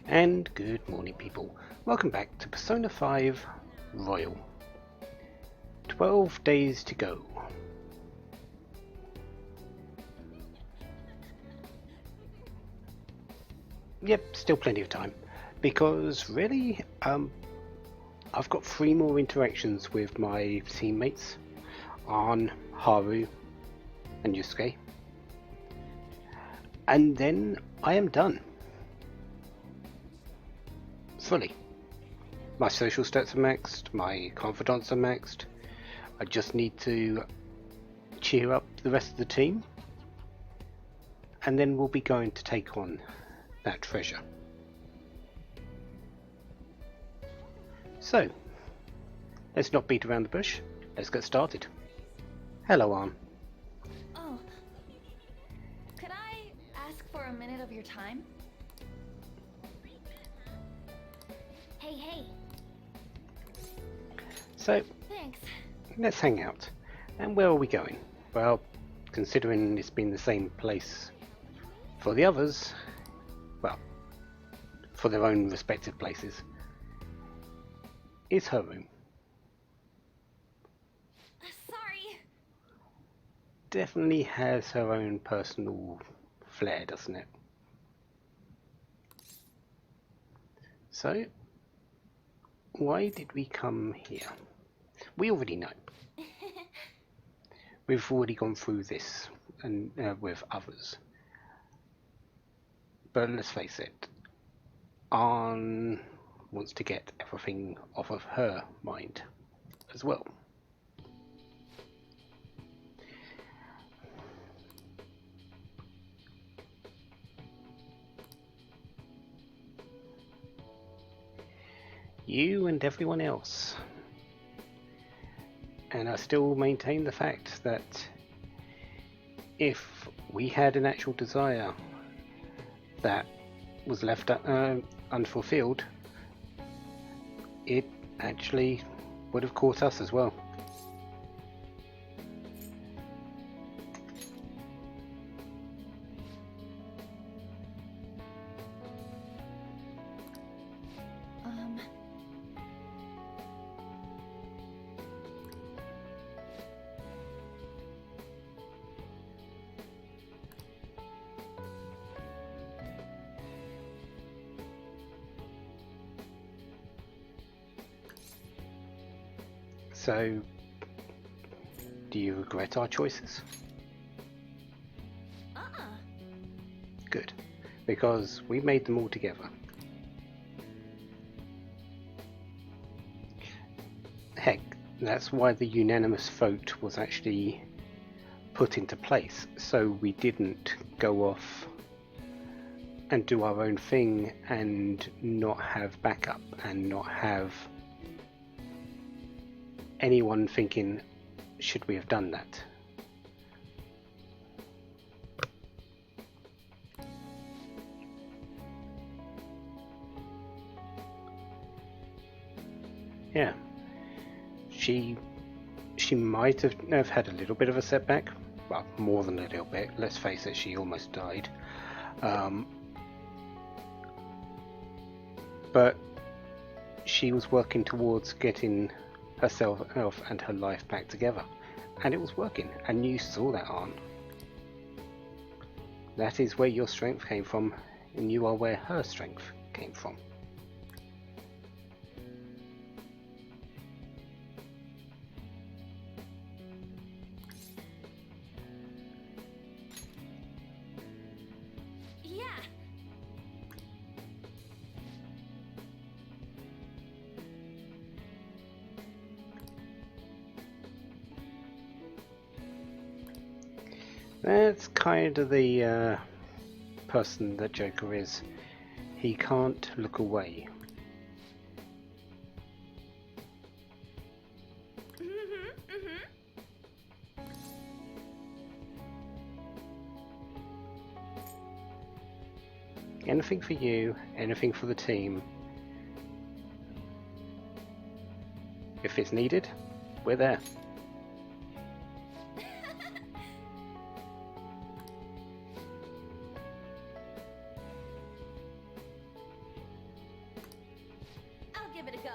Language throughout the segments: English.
And good morning, people. Welcome back to Persona 5 Royal. 12 days to go. Yep, still plenty of time. Because really, I've got 3 more interactions with my teammates, Arn, Haru, and Yusuke. And then I am done. Fully. My social stats are maxed, my confidants are maxed. I just need to cheer up the rest of the team. And then we'll be going to take on that treasure. So, let's not beat around the bush. Let's get started. Hello, Arn. Oh, could I ask for a minute of your time? Hey. So, Thanks. let's hang out. And where are we going? Well, considering it's been the same place for the others, well, for their own respective places, is her room. Sorry. Definitely has her own personal flair, doesn't it? So, why did we come here? We already know. We've already gone through this and with others. But let's face it, Arn wants to get everything off of her mind as well. You and everyone else. And I still maintain the fact that if we had an actual desire that was left unfulfilled, it actually would have caught us as well. So, do you regret our choices? Good, because we made them all together. Heck, that's why the unanimous vote was actually put into place, so we didn't go off and do our own thing and not have backup and not have anyone thinking, should we have done that? Yeah, she might have had a little bit of a setback, well, more than a little bit. Let's face it, she almost died. But she was working towards getting herself and her life back together, and it was working, and you saw that, Arn. That is where your strength came from, and you are where her strength came from. Yeah. That's kind of the person that Joker is. He can't look away. Anything for you, anything for the team. If it's needed, we're there. give it a go.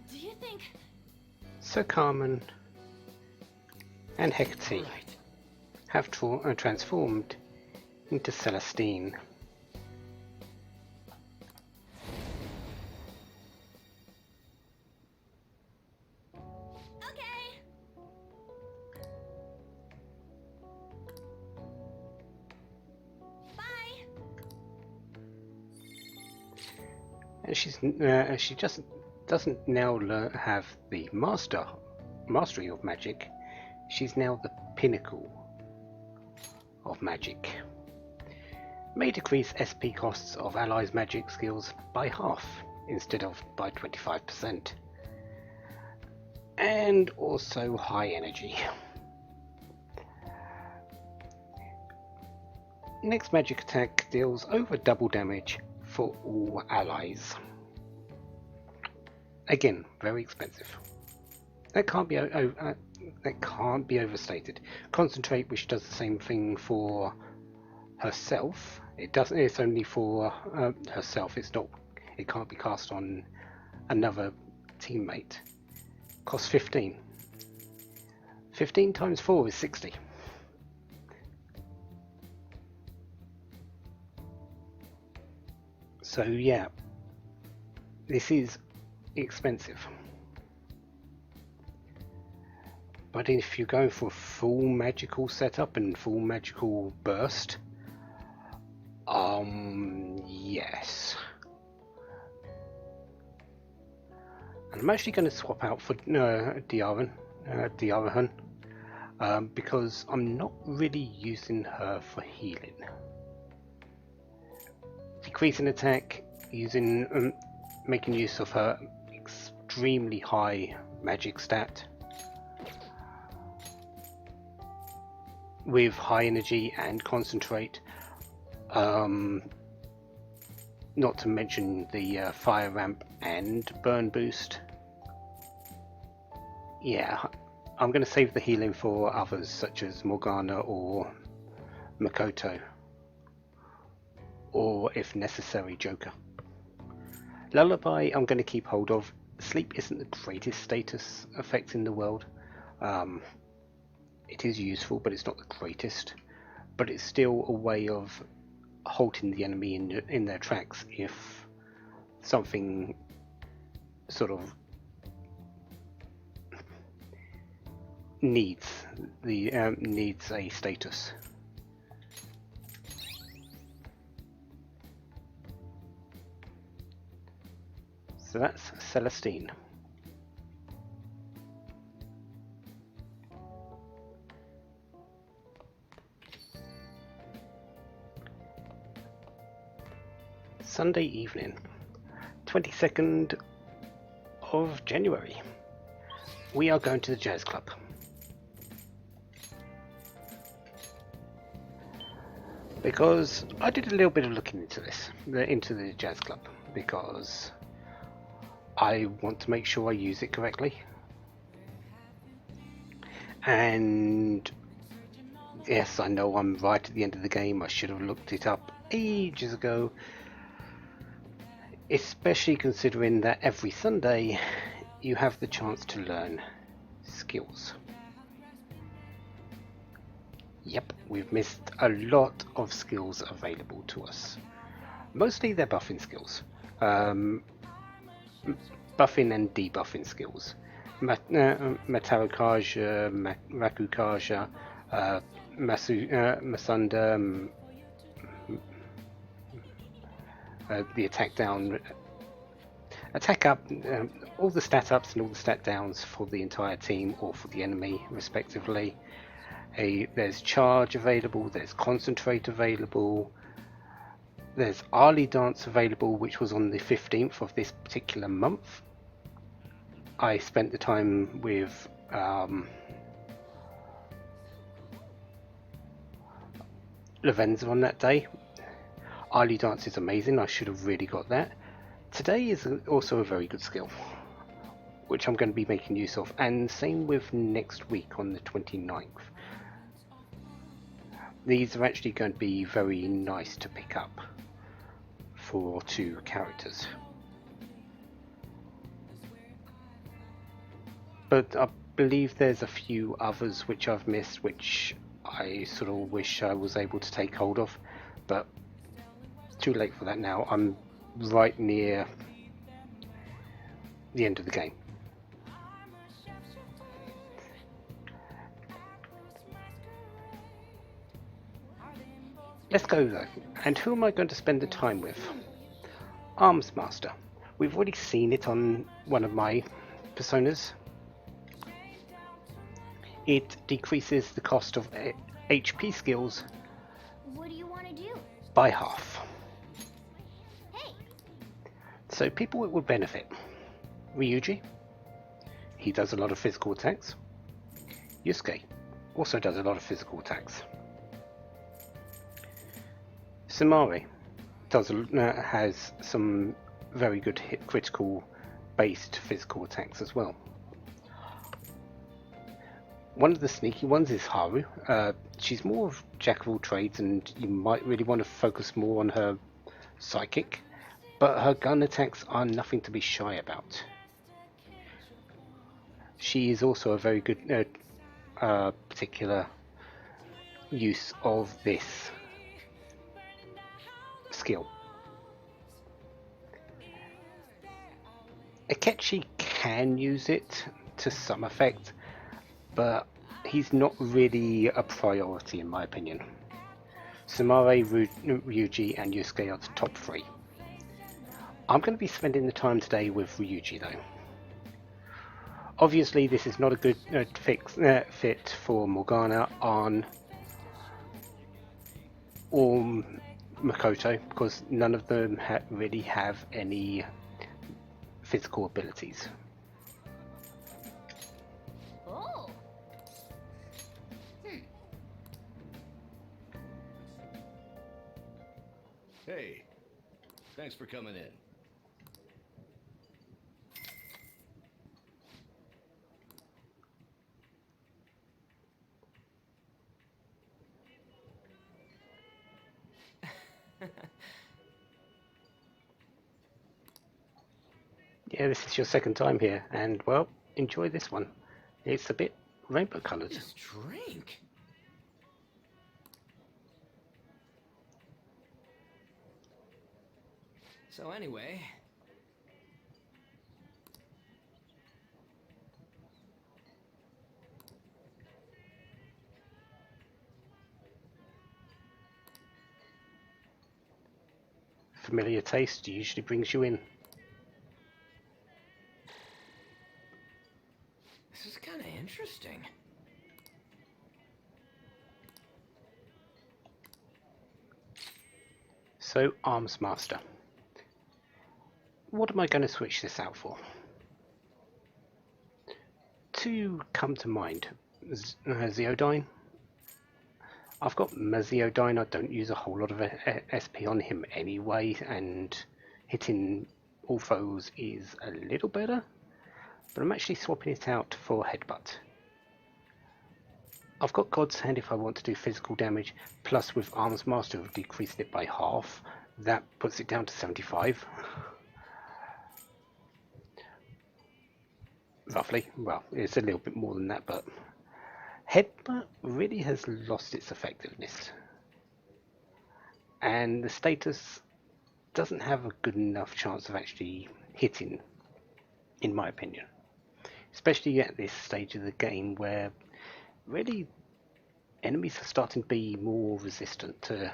Do you think... So Carmen and Hecate Right. have transformed into Celestine. Okay! Bye! And she just doesn't now have the mastery of magic. She's now the pinnacle of magic. May decrease SP costs of allies' magic skills by half instead of by 25%. And also high energy. Next magic attack deals over double damage for all allies. Again, very expensive. That can't be overstated. Concentrate, which does the same thing for herself. It's only for herself. It can't be cast on another teammate. Costs 15. 15 times 4 is 60. So yeah, this is expensive. But if you're going for full magical setup and full magical burst, yes. And I'm actually going to swap out for Diarahan, because I'm not really using her for healing. Decreasing attack, making use of her extremely high magic stat with high energy and concentrate. Not to mention the fire ramp and burn boost. Yeah, I'm going to save the healing for others such as Morgana or Makoto, or if necessary Joker. Lullaby I'm going to keep hold of. Sleep isn't the greatest status effect in the world. It is useful, but it's not the greatest. But it's still a way of halting the enemy in their tracks if something sort of needs a status. So that's Celestine. Sunday evening, 22nd of January. We are going to the jazz club. Because I did a little bit of looking into the jazz club, because I want to make sure I use it correctly. And yes, I know I'm right at the end of the game. I should have looked it up ages ago. Especially considering that every Sunday you have the chance to learn skills. Yep, we've missed a lot of skills available to us. Mostly they're buffing skills. Buffing and debuffing skills. Matarukaja, Rakukaja, Masunda, the attack up, all the stat ups and all the stat downs for the entire team or for the enemy respectively. There's charge available, there's concentrate available, There's Arlie Dance available, which was on the 15th of this particular month. I spent the time with Lavenza on that day. Arlie Dance is amazing, I should have really got that. Today is also a very good skill, which I'm going to be making use of, and same with next week on the 29th. These are actually going to be very nice to pick up for 2 characters. But I believe there's a few others which I've missed, which I sort of wish I was able to take hold of, but too late for that now. I'm right near the end of the game. Let's go though. And who am I going to spend the time with? Armsmaster. We've already seen it on one of my personas. It decreases the cost of HP skills What do you want to do? by half. Hey, So people it would benefit. Ryuji, he does a lot of physical attacks. Yusuke also does a lot of physical attacks. Sumare has some very good hit critical based physical attacks as well. One of the sneaky ones is Haru. She's more of jack of all trades, and you might really want to focus more on her psychic, but her gun attacks are nothing to be shy about. She is also a very good particular use of this skill. Akechi can use it to some effect, but he's not really a priority in my opinion. Sumare, Ryuji and Yusuke are the top 3. I'm going to be spending the time today with Ryuji though. Obviously this is not a good fit for Morgana, Arn or Makoto, because none of them really have any physical abilities. oh. Hey, thanks for coming in. Yeah, this is your second time here, and well, enjoy this one. It's a bit rainbow coloured. This drink. So anyway, Familiar taste usually brings you in. this is kind of interesting. So, Armsmaster. What am I going to switch this out for? To come to mind, Zeodyne. I've got Mesiodyne. I don't use a whole lot of SP on him anyway, and hitting all foes is a little better, but I'm actually swapping it out for Headbutt. I've got God's Hand if I want to do physical damage, plus with Armsmaster I've decreased it by half. That puts it down to 75. Roughly. Well, it's a little bit more than that, but Headbutt really has lost its effectiveness. And the status doesn't have a good enough chance of actually hitting, in my opinion. Especially at this stage of the game where really enemies are starting to be more resistant to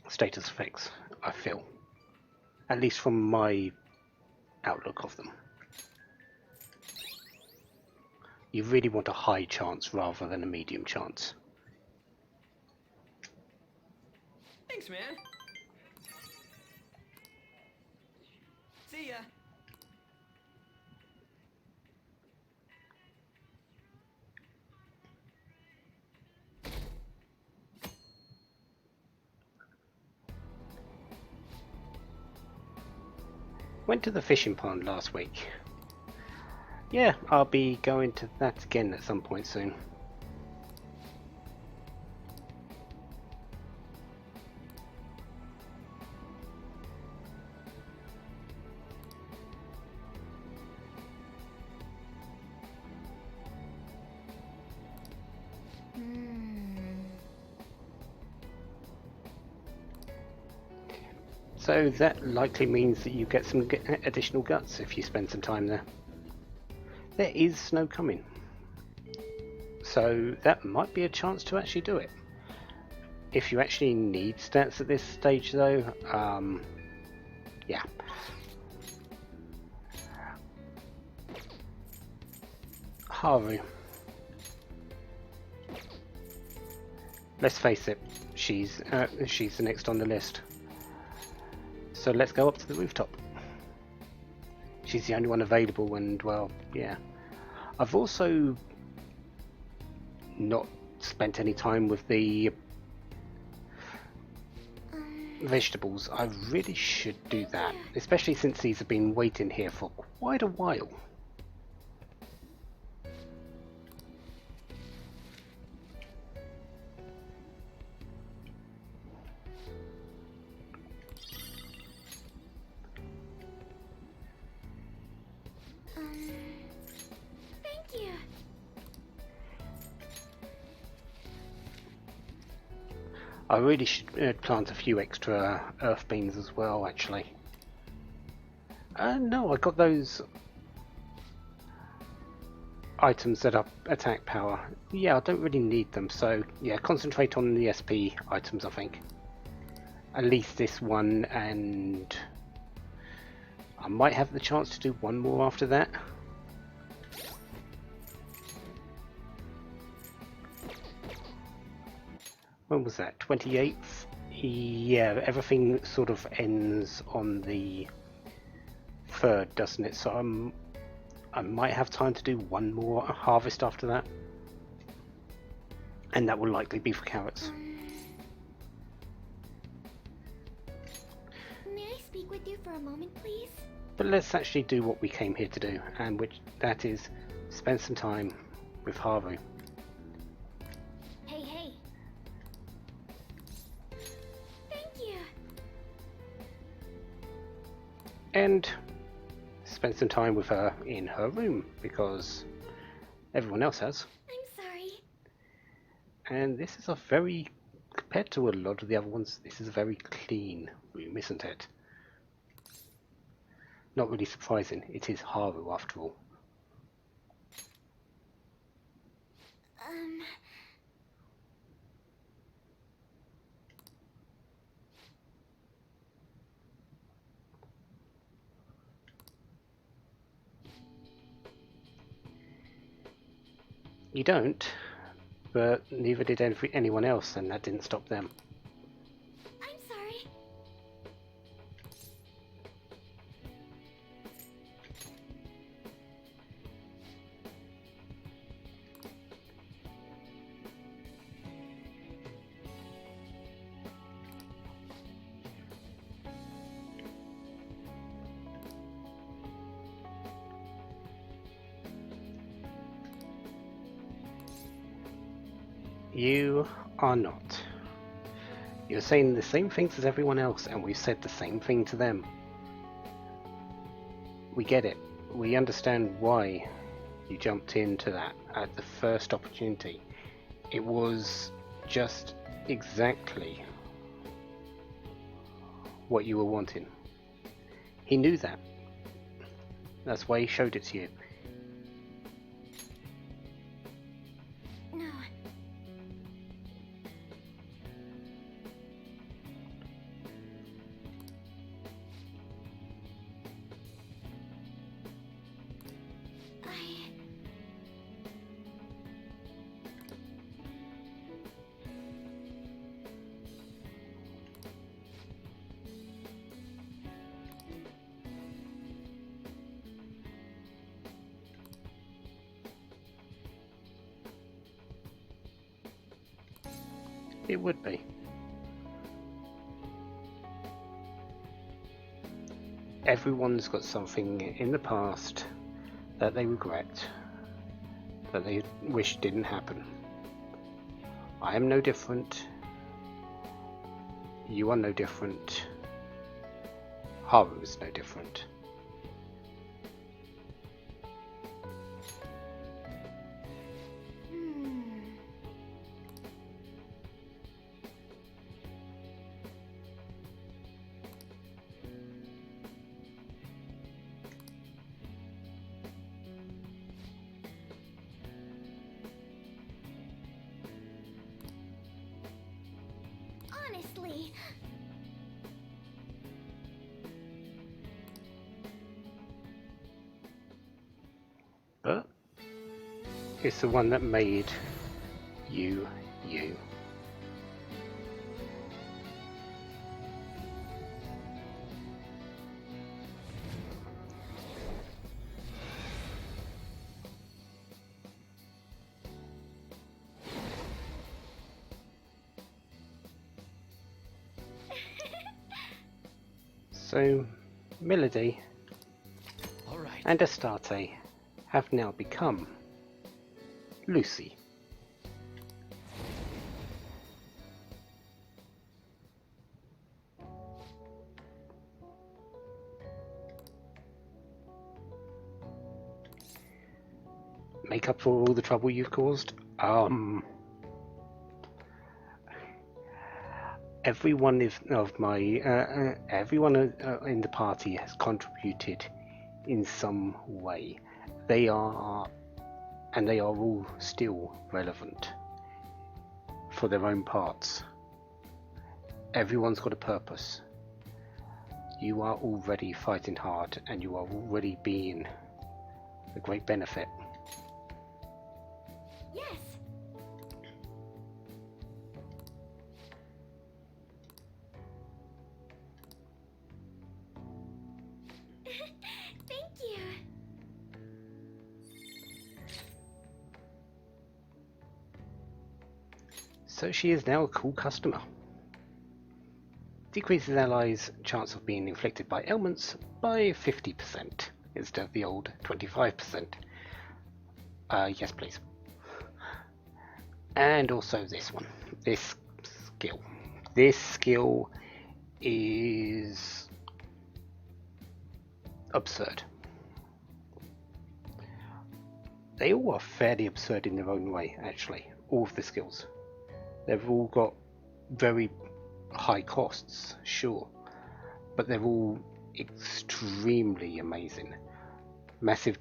status effects, I feel. At least from my outlook of them. You really want a high chance rather than a medium chance. Thanks, man. See ya. Went to the fishing pond last week. Yeah, I'll be going to that again at some point soon. So that likely means that you get some additional guts if you spend some time there. There is snow coming, so that might be a chance to actually do it. If you actually need stats at this stage though, yeah. Haru. Let's face it, she's the next on the list. So let's go up to the rooftop. She's the only one available, and well, yeah. I've also not spent any time with the vegetables. I really should do that, especially since these have been waiting here for quite a while. Thank you. I really should plant a few extra earth beans as well, actually. No, I got those items that up attack power. Yeah, I don't really need them, so yeah, concentrate on the SP items, I think. At least this one, and I might have the chance to do one more after that. When was that? 28th? Yeah, everything sort of ends on the 3rd, doesn't it? So I might have time to do one more harvest after that. And that will likely be for carrots. May I speak with you for a moment, please? But let's actually do what we came here to do, and that is spend some time with Haru. Hey. Thank you. And spend some time with her in her room, because everyone else has. I'm sorry. And this is a very, compared to a lot of the other ones, this is a very clean room, isn't it? Not really surprising, it is Haru after all. You don't, but neither did anyone else, and that didn't stop them. I'm sorry. You are not. You're saying the same things as everyone else, and we've said the same thing to them. We get it. We understand why you jumped into that at the first opportunity. It was just exactly what you were wanting. He knew that. That's why he showed it to you. No. It would be. Everyone's got something in the past that they regret, that they wish didn't happen. I am no different. You are no different. Haru is no different. Honestly. But it's the one that made you, you. So, Milady All right. and Astarte have now become Lucy. Make up for all the trouble you've caused? Everyone of my everyone in the party has contributed in some way. They are all still relevant for their own parts. Everyone's got a purpose. You are already fighting hard, and you are already being a great benefit. Yes. Thank you. So she is now a cool customer. Decreases allies' chance of being inflicted by ailments by 50% instead of the old 25%. Yes, please. And also this one. This skill. This skill is absurd. They all are fairly absurd in their own way, actually. All of the skills. They've all got very high costs, sure, but they're all extremely amazing. Massive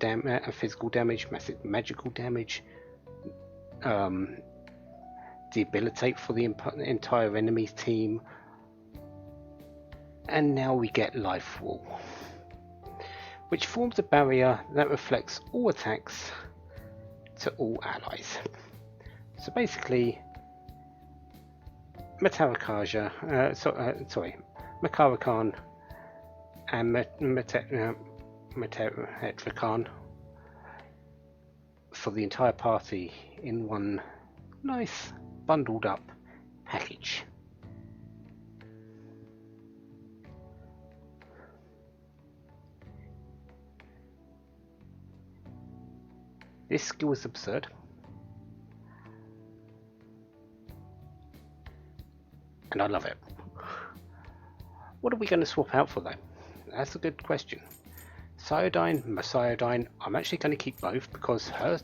physical damage, massive magical damage, debilitate for the entire enemy team, and now we get Life Wall, which forms a barrier that reflects all attacks to all allies. So basically, Matarakaja, Makara-Khan and Metetra-Khan for the entire party in one nice bundled up package. This skill is absurd. And I love it. What are we going to swap out for though? That's a good question. Cyodyne, Messiodine, I'm actually going to keep both because her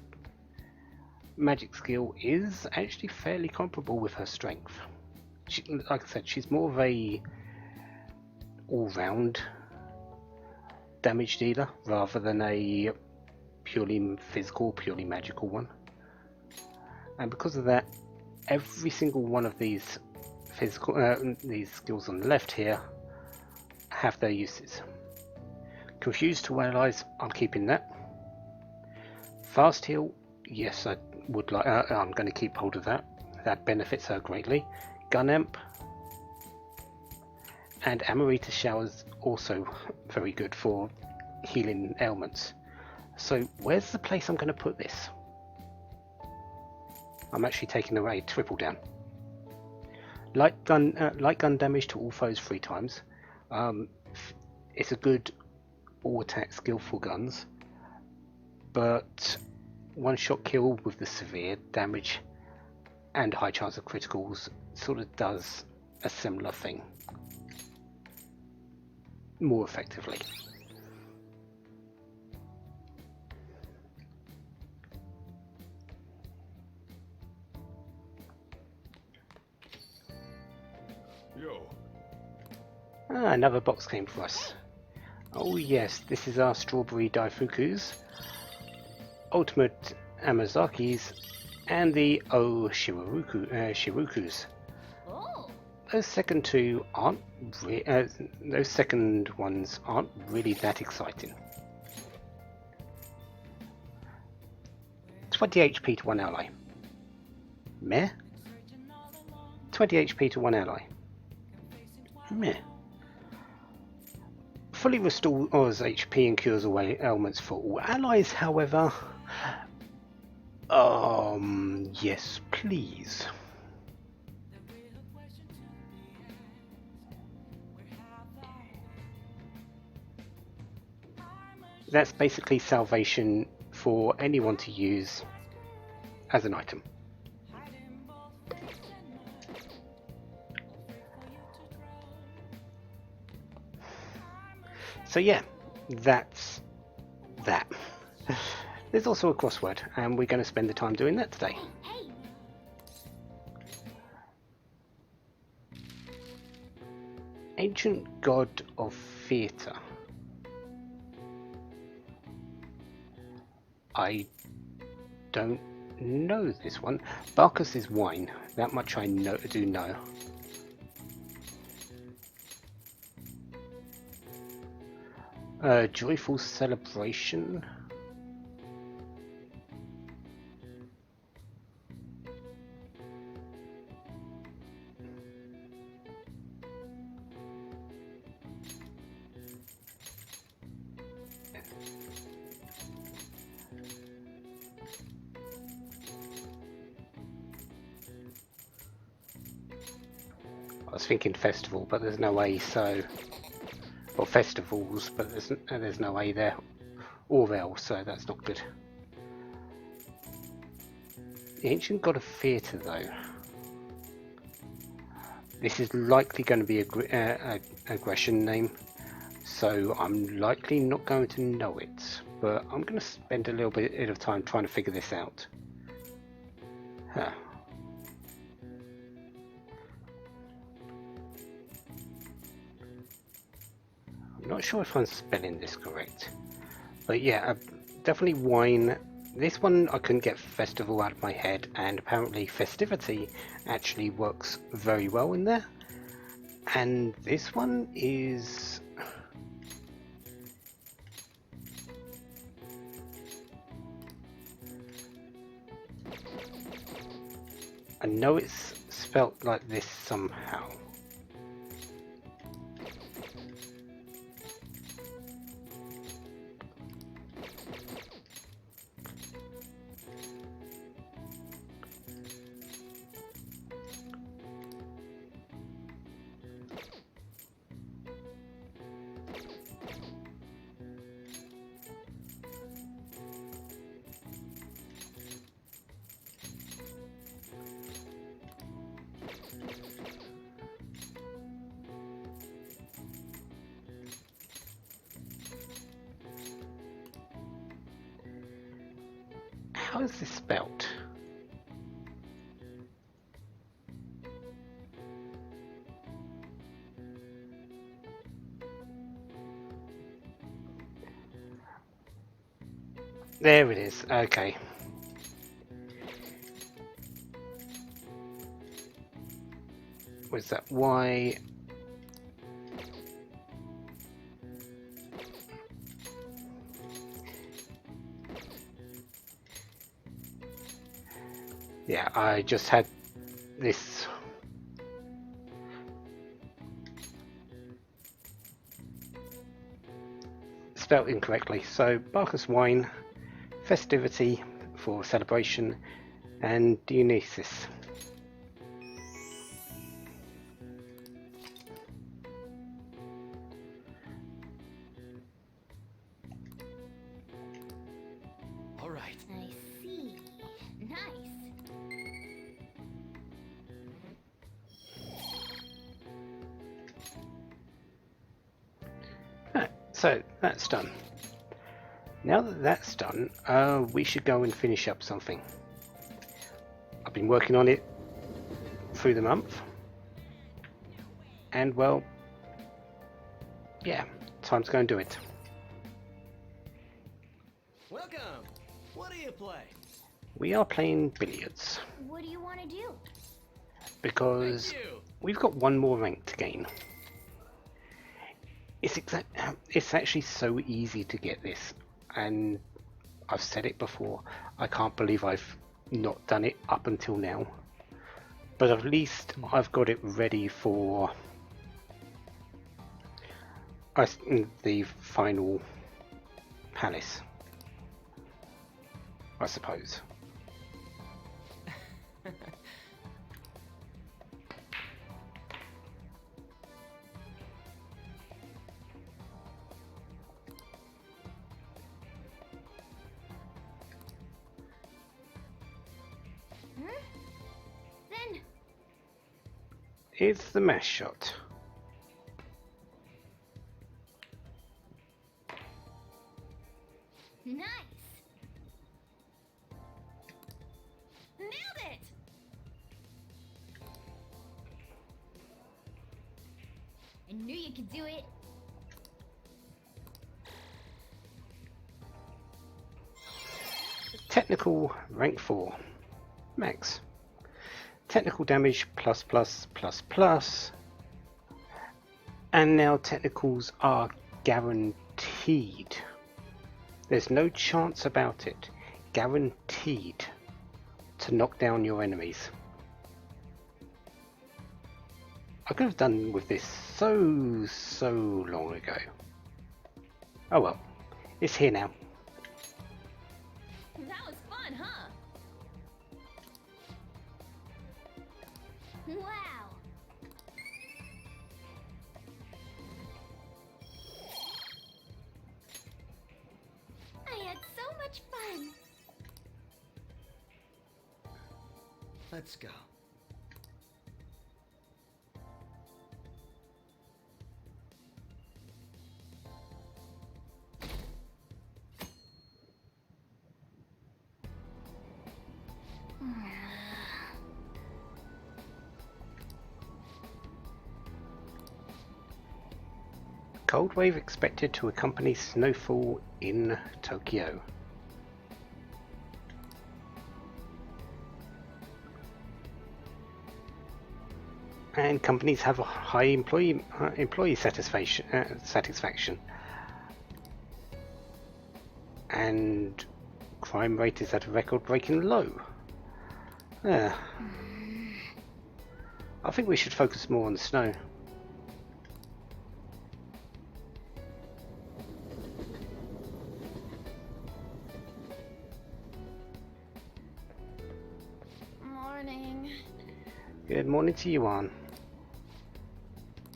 magic skill is actually fairly comparable with her strength. She, like I said, she's more of a all-round damage dealer rather than a purely physical, purely magical one. And because of that, every single one of these these skills on the left here have their uses. Confused to allies, I'm keeping that. Fast heal, yes, I would like. I'm going to keep hold of that. That benefits her greatly. Gun amp and Amrita showers also very good for healing ailments. So where's the place I'm going to put this? I'm actually taking away triple down. Light gun damage to all foes 3 times. It's a good all-attack skillful guns, but one-shot kill with the severe damage and high chance of criticals sort of does a similar thing more effectively. Yo. Another box came for us. Oh yes, this is our Strawberry Daifukus, Ultimate Amazakis, and the Shirukus. Oh, Those second two aren't those second ones aren't really that exciting. 20 HP to one ally. Meh. 20 HP to one ally. Meh. Fully restores HP and cures away ailments for all allies, however. Yes, please. That's basically salvation for anyone to use as an item. So yeah, that's that. There's also a crossword, and we're going to spend the time doing that today. hey. Ancient God of Theatre. I don't know this one. Bacchus is wine. That much I do know. Joyful celebration. I was thinking festival, but there's no way. So, or festivals, but there's no way there, or else. So that's not good. The ancient god of theatre, though. This is likely going to be a aggression name, so I'm likely not going to know it. But I'm going to spend a little bit of time trying to figure this out. Huh. I'm not sure if I'm spelling this correct, but yeah, definitely wine. This one I couldn't get festival out of my head, and apparently festivity actually works very well in there. And this one is I know it's spelt like this somehow. How is this spelt? There it is. Okay. Was that Y? Yeah, I just had this spelled incorrectly. So Bacchus wine, festivity for celebration, and Dionysus. right. I see. Nice. Right, so that's done. Now that that's done, we should go and finish up something. I've been working on it through the month, and well, yeah, time to go and do it. Welcome. What do you play? We are playing billiards What do you want to do? because Thank you. we've got one more rank to gain. It's actually so easy to get this, and I've said it before, I can't believe I've not done it up until now. But at least I've got it ready for the final palace, I suppose. Then It's the mash shot. nice. Nailed it. I knew you could do it. Technical rank 4. Max. Technical damage plus plus plus plus. And now technicals are guaranteed. There's no chance about it. Guaranteed to knock down your enemies. I could have done with this so long ago. Oh well, it's here now. That was fun, huh? Wow. I had so much fun. Let's go. Cold wave expected to accompany snowfall in Tokyo. And companies have a high employee satisfaction, and crime rate is at a record-breaking low. I think we should focus more on the snow. Morning. Good morning to you, Ann.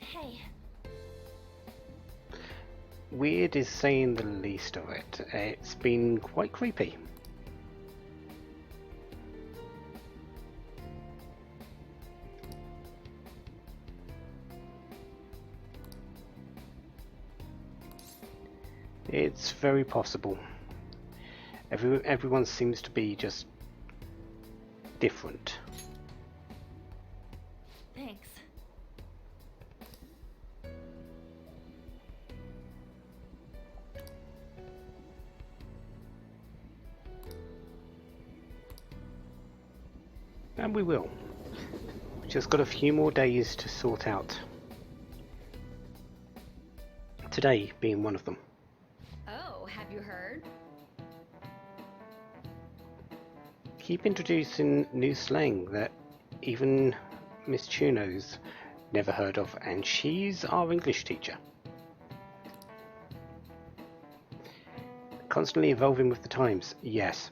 Hey, Weird is saying the least of it. It's been quite creepy. It's very possible. Everyone seems to be just different. thanks. And we will. We've just got a few more days to sort out. Today being one of them. Oh, have you heard? Keep introducing new slang that even Miss Chuno's never heard of, and she's our English teacher. Constantly evolving with the times, yes.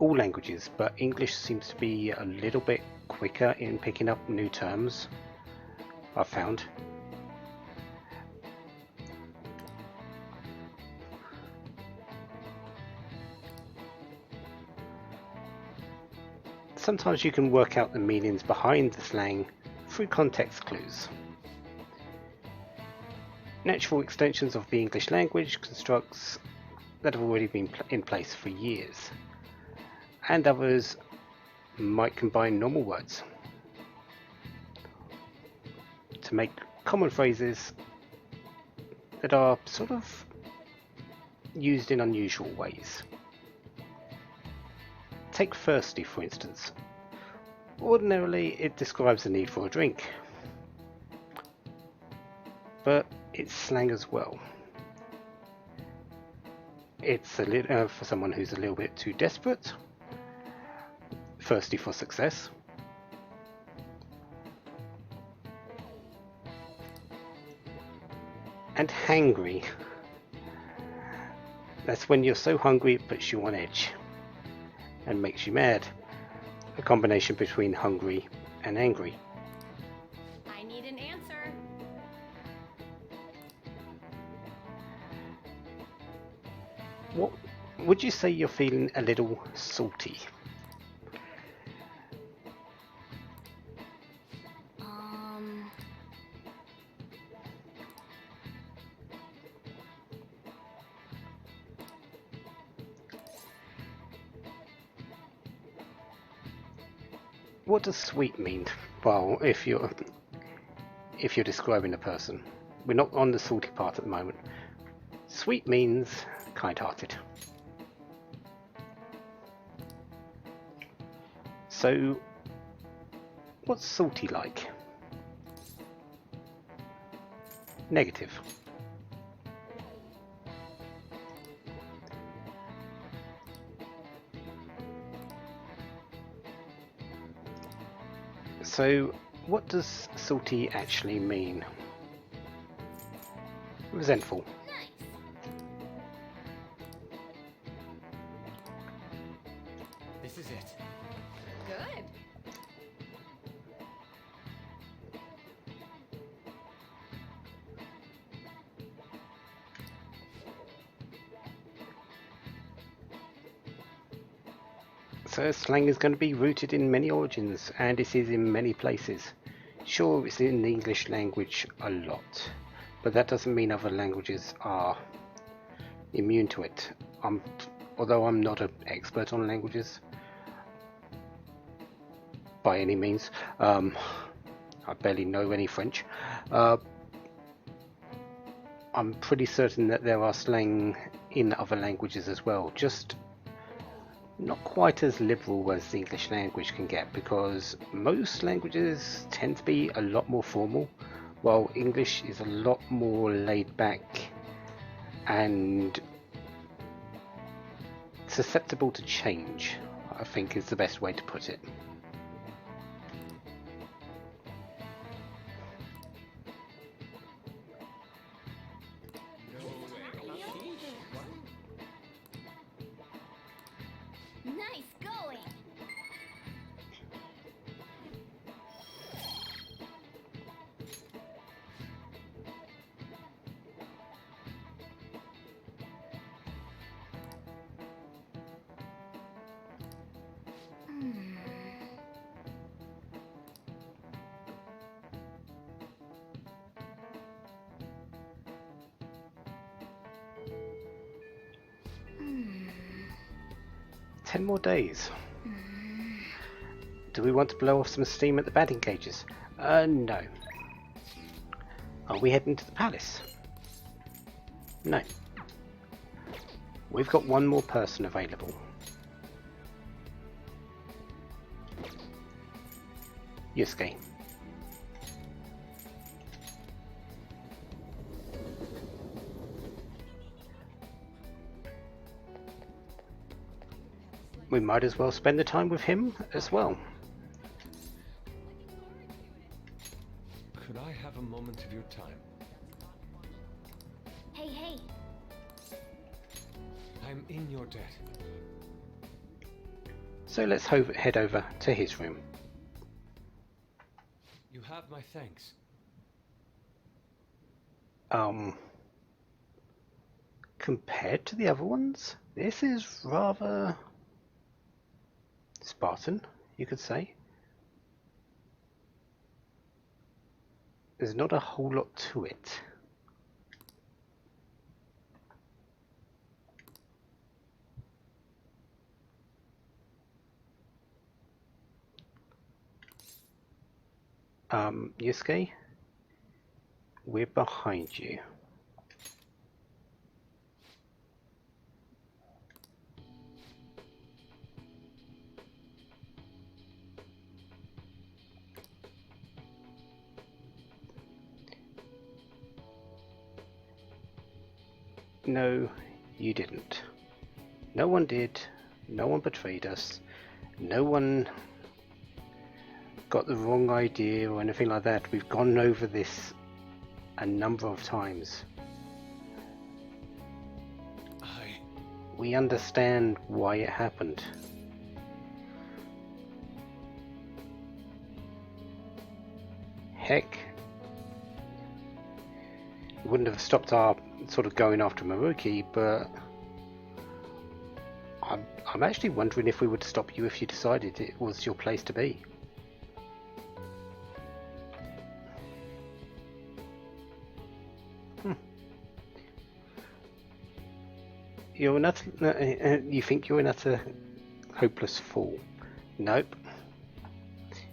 All languages, but English seems to be a little bit quicker in picking up new terms, I've found. sometimes you can work out the meanings behind the slang through context clues. Natural extensions of the English language, constructs that have already been in place for years, and others might combine normal words to make common phrases that are sort of used in unusual ways. Take thirsty, for instance. Ordinarily, it describes the need for a drink, but it's slang as well. It's a little for someone who's a little bit too desperate, thirsty for success, and hangry. That's when you're so hungry it puts you on edge and makes you mad. A combination between hungry and angry. I need an answer. What would you say you're feeling a little salty? What does sweet mean? Well, if you're describing a person, we're not on the salty part at the moment. Sweet means kind-hearted. So, what's salty like? Negative. So, what does salty actually mean? Resentful. Nice. This is it. Good. So slang is going to be rooted in many origins, and it is in many places. Sure, it's in the English language a lot, but that doesn't mean other languages are immune to it. Although I'm not an expert on languages by any means, I barely know any French. I'm pretty certain that there are slang in other languages as well, just not quite as liberal as the English language can get, because most languages tend to be a lot more formal, while English is a lot more laid back and susceptible to change, I think is the best way to put it. Nice going. Ten more days. Do we want to blow off some steam at the batting cages? No. Are we heading to the palace? No. We've got one more person available. Yusuke. We might as well spend the time with him as well. Could I have a moment of your time? Hey, hey. I'm in your debt. So let's head over to his room. You have my thanks. Compared to the other ones, this is rather Spartan, you could say. There's not a whole lot to it. Yusuke, we're behind you. No, you didn't. No one did. No one betrayed us. No one got the wrong idea or anything like that. We've gone over this a number of times. We understand why it happened. Heck, it wouldn't have stopped our sort of going after Maruki, but I'm actually wondering if we would stop you if you decided it was your place to be. You're an utter, you think you're an utter hopeless fool. Nope.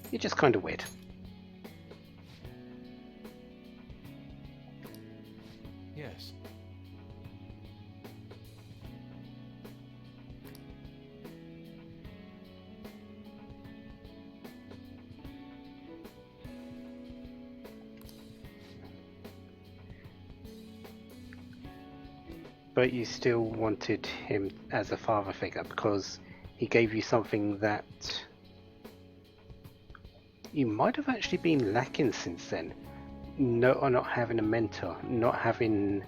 You're just kind of weird. Yes. But you still wanted him as a father figure because he gave you something that you might have actually been lacking since then. Not having a mentor, not having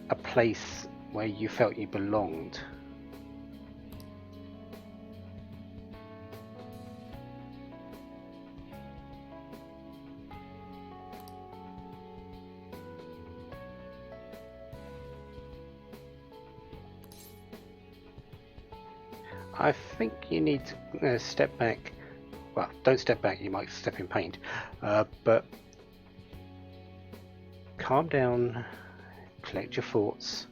a place where you felt you belonged. I think you need to step back. Well, don't step back, you might step in pain. But calm down, collect your thoughts,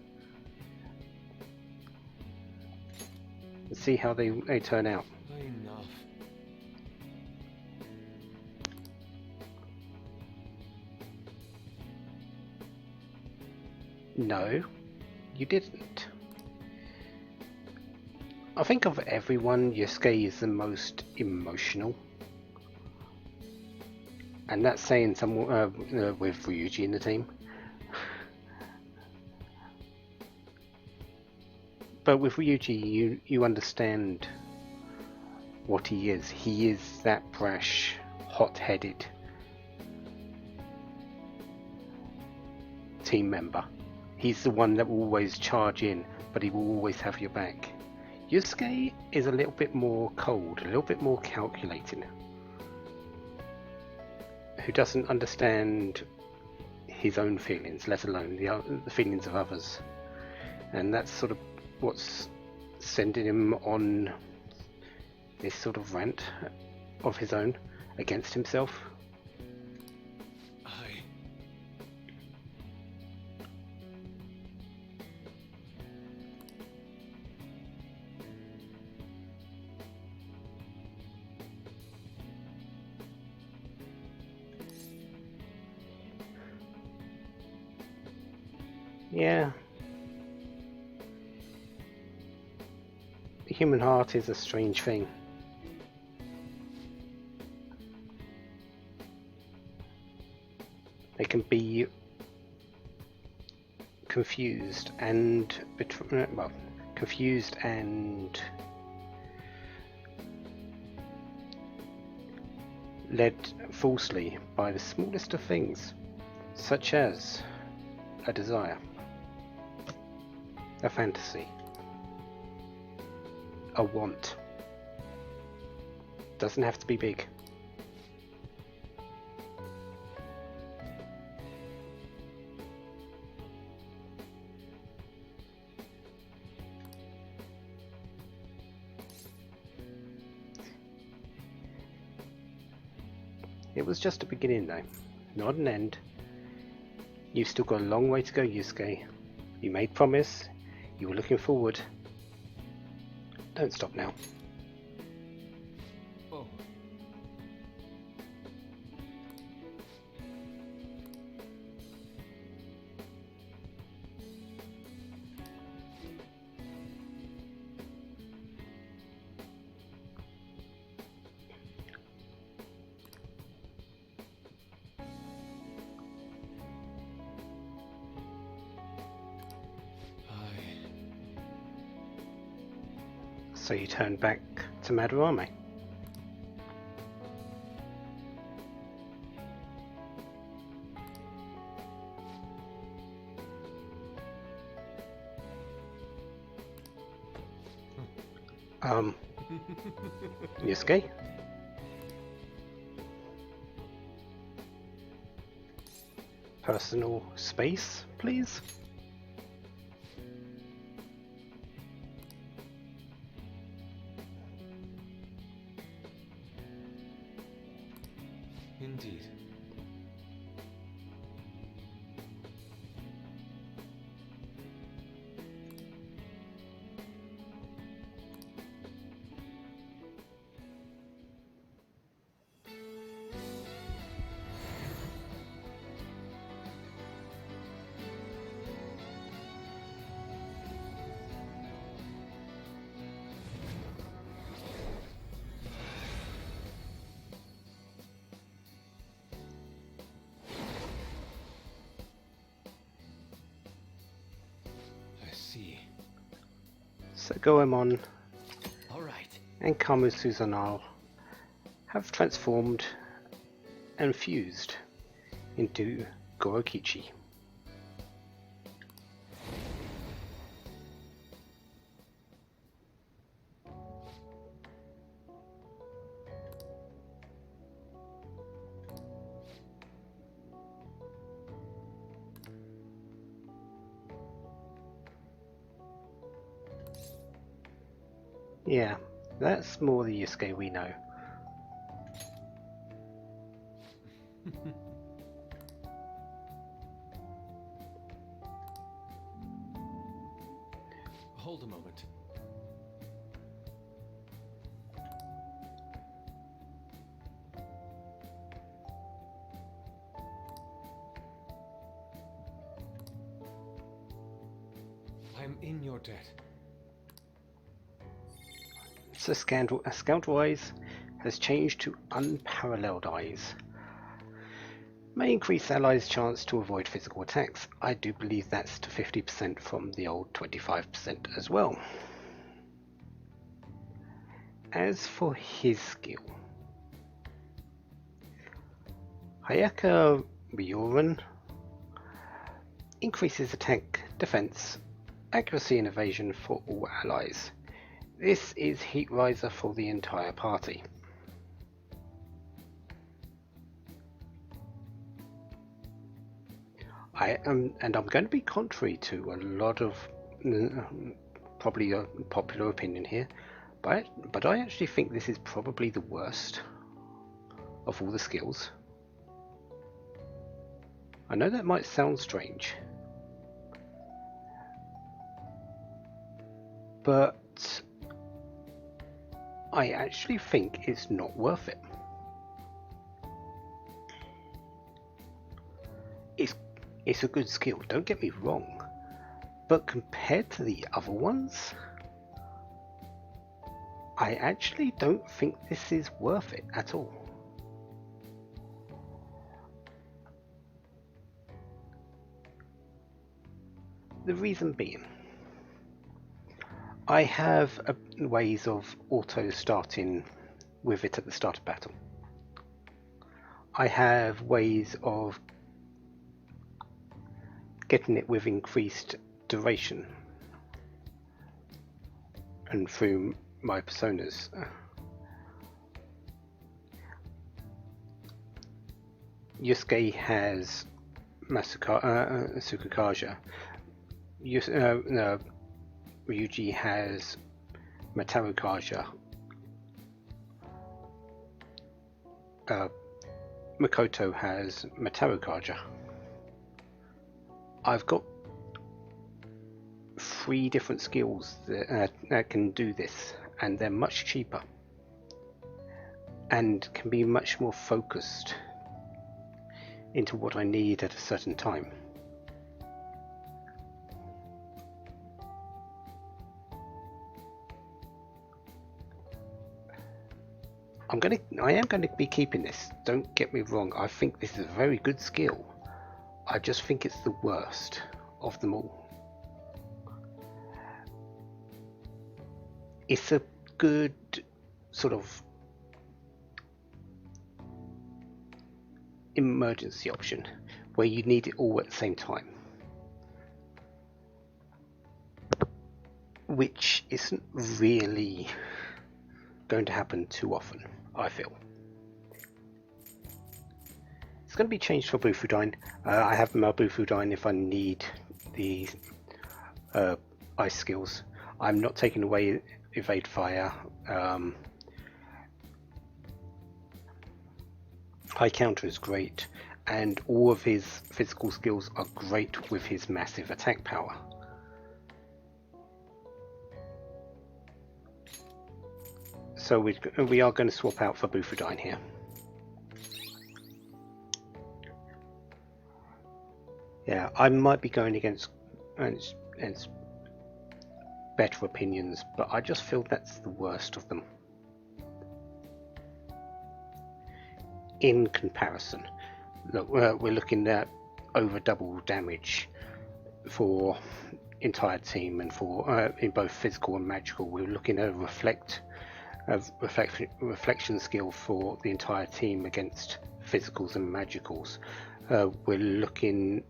and see how they turn out. Enough. No, you didn't. I think of everyone, Yusuke is the most emotional. And that's saying someone with Ryuji in the team. But with Ryuji, you understand what he is. He is that brash, hot-headed team member. He's the one that will always charge in, but he will always have your back. Yusuke is a little bit more cold, a little bit more calculating, who doesn't understand his own feelings, let alone the feelings of others. And that's sort of what's sending him on this sort of rant of his own against himself. Yeah. The human heart is a strange thing. They can be confused and led falsely by the smallest of things, such as a desire, a fantasy, a want. Doesn't have to be big. It was just a beginning though, not an end. You've still got a long way to go, Yusuke. You made promise, you were looking forward. Don't stop now. Oh. So you turn back to Madarame. Yusuke? Personal space, please? Indeed. I see. So Goemon All right. and Kamo Susanoo have transformed and fused into Gorokichi. Yeah, that's more the Yusuke we know. Hold a moment. I'm in your debt. So Scoundrel Eyes has changed to Unparalleled Eyes. May increase allies' chance to avoid physical attacks. I do believe that's to 50% from the old 25% as well. As for his skill, Hayaka Ryoran increases attack, defense, accuracy and evasion for all allies. This is Heat Riser for the entire party. And I'm going to be contrary to a lot of probably a popular opinion here, but I actually think this is probably the worst of all the skills. I know that might sound strange, but I actually think it's not worth it. It's a good skill, don't get me wrong, but compared to the other ones, I actually don't think this is worth it at all. The reason being, I have ways of auto starting with it at the start of battle. I have ways of getting it with increased duration and through my personas. Yusuke has Tsukukaja. Ryuji has Matarukaja. Makoto has Mataro Kaja. I've got 3 different skills that can do this, and they're much cheaper and can be much more focused into what I need at a certain time. I am going to be keeping this, don't get me wrong. I think this is a very good skill. I just think it's the worst of them all. It's a good sort of emergency option where you need it all at the same time, which isn't really going to happen too often, I feel. It's going to be changed for Bufudine. I have my Bufudine if I need the ice skills. I'm not taking away evade fire. High counter is great, and all of his physical skills are great with his massive attack power. So we are going to swap out for Bufudine here. Yeah, I might be going against better opinions, but I just feel that's the worst of them in comparison. Look, we're looking at over double damage for entire team, and for in both physical and magical. We're looking at reflection skill for the entire team against physicals and magicals. We're looking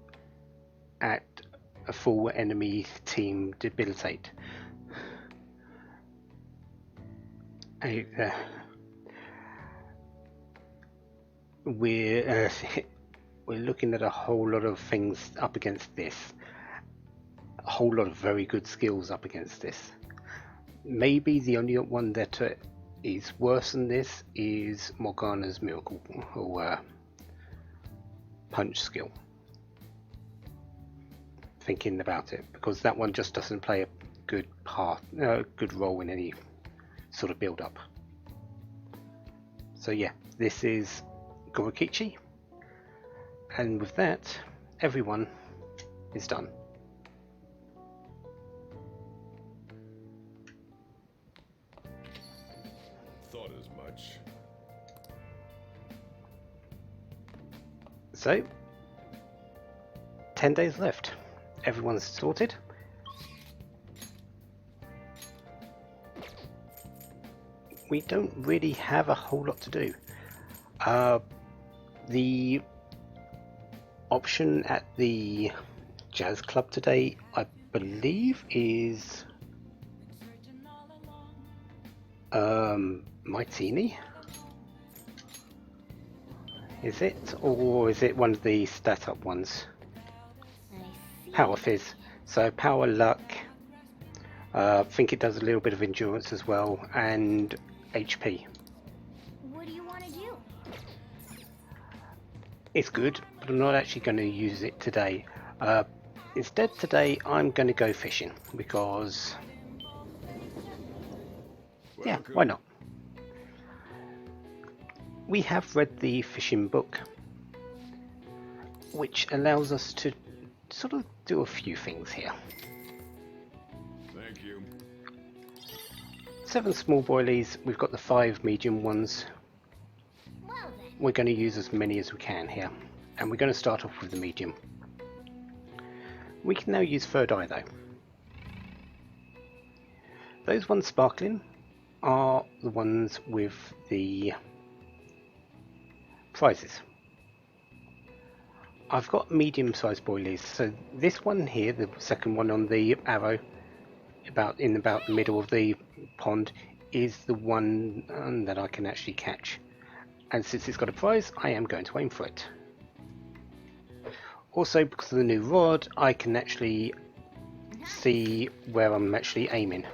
at a full enemy team debilitate. We're looking at a whole lot of things up against this. A whole lot of very good skills up against this. Maybe the only one that is worse than this is Morgana's Miracle or Punch skill. Thinking about it, because that one just doesn't play a good good role in any sort of build-up. So yeah, this is Gorokichi, and with that, everyone is done. Thought as much. So, 10 days left. Everyone's sorted. We don't really have a whole lot to do. The option at the jazz club today, I believe, is Maitini. Is it? Or is it one of the stat up ones? Power Fizz. So power, luck. I think it does a little bit of endurance as well, and HP. What do you want to do? It's good, but I'm not actually going to use it today. Instead today I'm going to go fishing, because yeah, why not? We have read the fishing book, which allows us to sort of do a few things here. Thank you. 7 small boilies, we've got the 5 medium ones. Well then. We're going to use as many as we can here, and we're going to start off with the medium. We can now use third eye though. Those ones sparkling are the ones with the prizes. I've got medium-sized boilies, so this one here, the second one on the arrow, about the middle of the pond, is the one that I can actually catch. And since it's got a prize, I am going to aim for it. Also, because of the new rod, I can actually see where I'm actually aiming.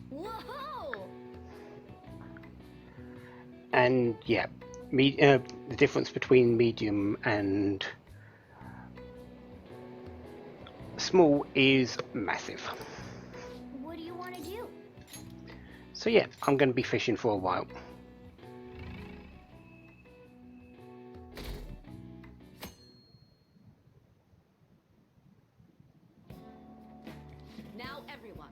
Whoa! And yeah, the difference between medium and small is massive. What do you want to do? So yeah, I'm going to be fishing for a while. Now everyone.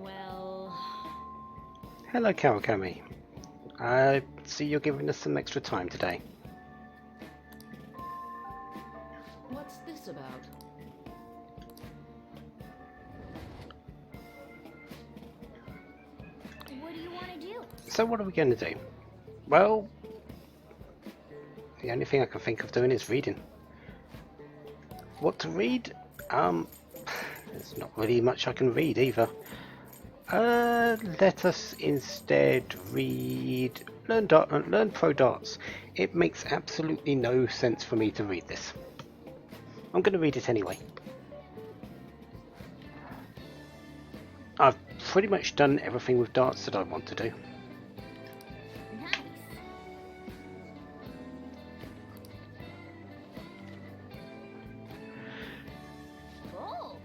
Well, Hello, Kawakami. I see you're giving us some extra time today. what's this about? What do you want to do? So what are we going to do? Well, the only thing I can think of doing is reading. What to read? There's not really much I can read either. Let us instead read Learn Pro Darts. It makes absolutely no sense for me to read this. I'm going to read it anyway. I've pretty much done everything with darts that I want to do. Nice. Oh,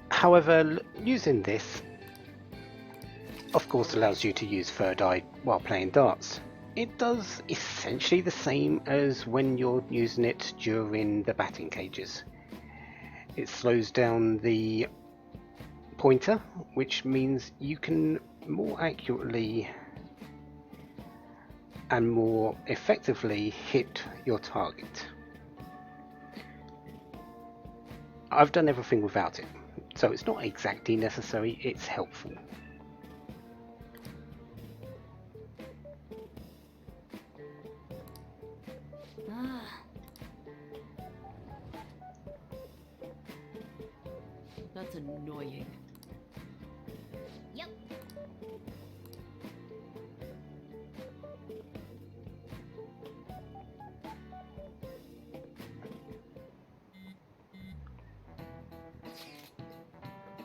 However, using this, of course, allows you to use third eye while playing darts. It does essentially the same as when you're using it during the batting cages. It slows down the pointer, which means you can more accurately and more effectively hit your target. I've done everything without it, so it's not exactly necessary, it's helpful. ah, That's annoying. yep.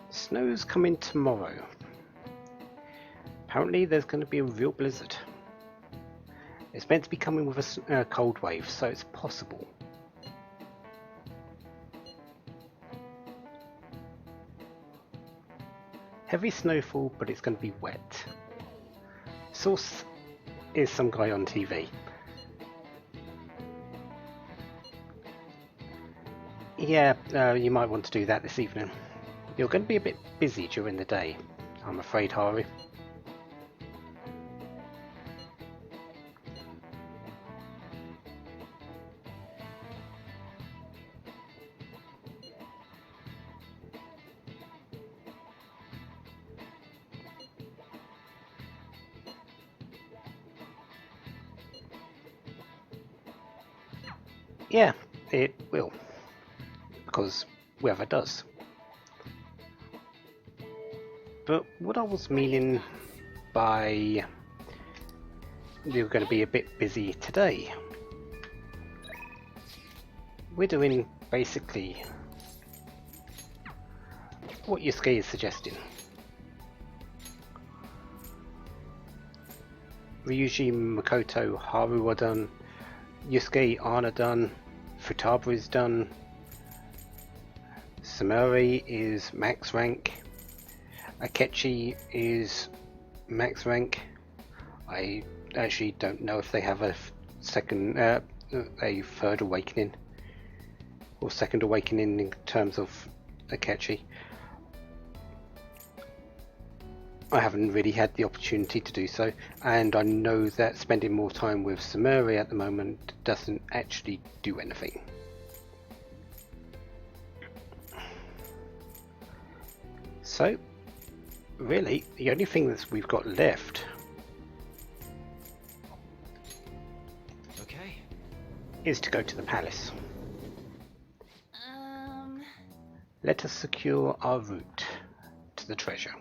Snow's coming tomorrow. Apparently there's going to be a real blizzard. It's meant to be coming with a cold wave, so it's possible. Heavy snowfall, but it's going to be wet. Source is some guy on TV. Yeah, you might want to do that this evening. You're going to be a bit busy during the day, I'm afraid, Haru. Yeah, it will, because weather does. But what I was meaning by you're going to be a bit busy today, we're doing basically what Yusuke is suggesting. Ryuji, Makoto, Haru are done, Yusuke, Ana done, Futaba is done, Sumeri is max rank, Akechi is max rank. I actually don't know if they have a third awakening or second awakening in terms of Akechi. I haven't really had the opportunity to do so, and I know that spending more time with Sumeri at the moment doesn't actually do anything. So, really, the only thing that we've got left Okay. is to go to the palace. Let us secure our route to the treasure.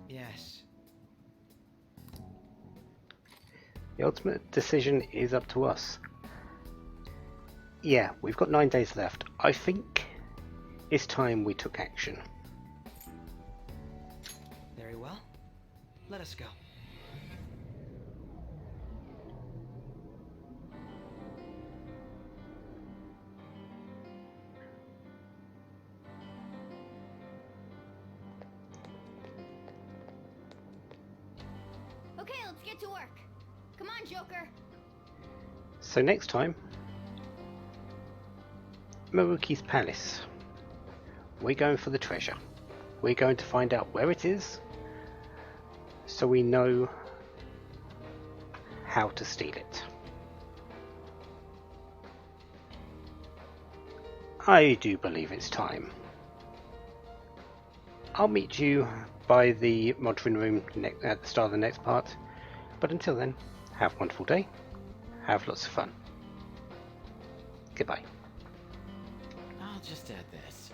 Yes. The ultimate decision is up to us. Yeah, we've got 9 days left. I think it's time we took action. Very well. Let us go. Okay, let's get to work. Come on, Joker. So next time, Maruki's Palace. We're going for the treasure. We're going to find out where it is, so we know how to steal it. I do believe it's time. I'll meet you by the modern room at the start of the next part, but until then, have a wonderful day, have lots of fun. Goodbye. I'll just add this.